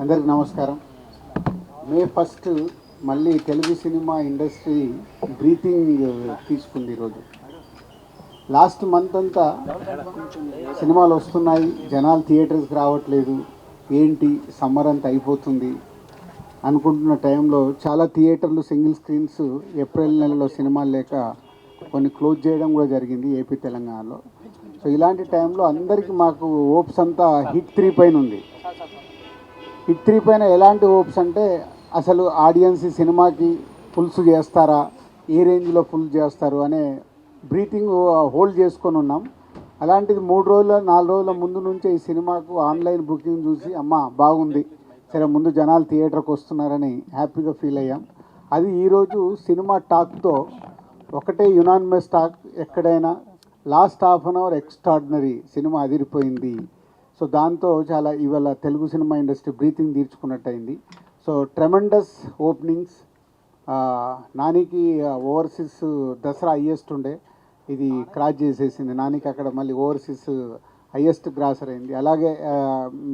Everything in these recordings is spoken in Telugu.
అందరికి నమస్కారం. మే 1 మళ్ళీ తెలుగు సినిమా ఇండస్ట్రీ బ్రీతింగ్ తీసుకుంది. ఈరోజు లాస్ట్ మంత్ అంతా సినిమాలు వస్తున్నాయి, జనాలు థియేటర్స్కి రావట్లేదు, ఏంటి సమ్మర్ అంతా అయిపోతుంది అనుకుంటున్న టైంలో చాలా థియేటర్లు సింగిల్ స్క్రీన్స్ ఏప్రిల్ నెలలో సినిమాలు లేక కొన్ని క్లోజ్ చేయడం కూడా జరిగింది ఏపీ తెలంగాణలో. సో ఇలాంటి టైంలో అందరికీ మాకు హోప్స్ అంతా హిట్ 3 పైన ఉంది. హిట్ 3 పైన ఎలాంటి హోప్స్ అంటే అసలు ఆడియన్స్ ఈ సినిమాకి ఫుల్స్ చేస్తారా, ఏ రేంజ్లో ఫుల్ చేస్తారు అనే బ్రీతింగ్ హోల్డ్ చేసుకొని ఉన్నాం. అలాంటిది 3 రోజుల 4 రోజుల ముందు నుంచే ఈ సినిమాకు ఆన్లైన్ బుకింగ్ చూసి అమ్మ బాగుంది, సరే ముందు జనాలు థియేటర్కి వస్తున్నారని హ్యాపీగా ఫీల్ అయ్యాం. అది ఈరోజు సినిమా టాక్తో ఒకటే యునానిమస్ టాక్, ఎక్కడైనా last half an hour extraordinary, cinema అదిరిపోయింది. సో దాంతో చాలా ఇవాళ తెలుగు సినిమా ఇండస్ట్రీ బ్రీతింగ్ తీర్చుకున్నట్టయింది. So tremendous openings. నానికి ఓవర్సీస్ దసరా హయ్యెస్ట్ ఉండే, ఇది క్రాస్ చేసేసింది. నానికి అక్కడ మళ్ళీ ఓవర్సీస్ హయ్యెస్ట్ గ్రాసర్ అయింది. అలాగే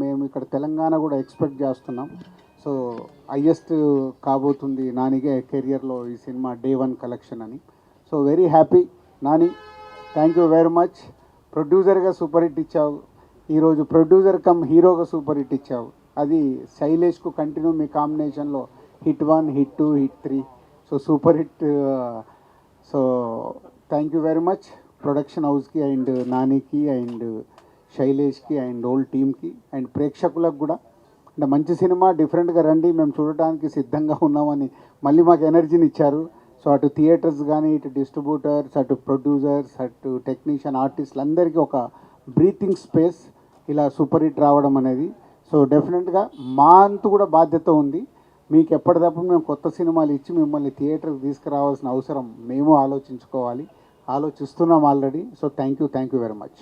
మేము ఇక్కడ తెలంగాణ కూడా ఎక్స్పెక్ట్ చేస్తున్నాం. సో హయ్యెస్ట్ కాబోతుంది నానిగే కెరియర్లో ఈ సినిమా డే 1 కలెక్షన్ అని. So very happy Nani, thank you very much. ప్రొడ్యూసర్గా సూపర్ హిట్ ఇచ్చావు, ఈరోజు ప్రొడ్యూసర్ కమ్ హీరోగా సూపర్ హిట్ ఇచ్చావు. అది శైలేష్కు కంటిన్యూ మీ కాంబినేషన్లో hit 1, hit 2, hit 3. So super hit. So thank you very much production హౌస్కి అండ్ నానికి అండ్ శైలేష్కి అండ్ ఓల్డ్ టీమ్కి అండ్ ప్రేక్షకులకు కూడా. అంటే మంచి సినిమా డిఫరెంట్గా రండి, మేము చూడటానికి సిద్ధంగా ఉన్నామని మళ్ళీ మాకు ఎనర్జీని ఇచ్చారు. సో అటు థియేటర్స్ కానీ, ఇటు డిస్ట్రిబ్యూటర్స్, అటు ప్రొడ్యూసర్స్, అటు టెక్నీషియన్, ఆర్టిస్టులు అందరికీ ఒక బ్రీతింగ్ స్పేస్ ఇలా సూపర్ హిట్ రావడం అనేది. సో డెఫినెట్గా మా అంతు కూడా బాధ్యత ఉంది. మీకు ఎప్పటికప్పుడు మేము కొత్త సినిమాలు ఇచ్చి మిమ్మల్ని థియేటర్కి తీసుకురావాల్సిన అవసరం మేము ఆలోచించుకోవాలి, ఆలోచిస్తున్నాం already. So thank you very much.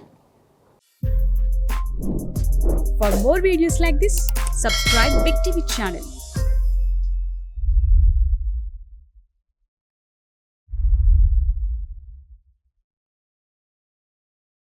For more videos like this, subscribe Big TV channel.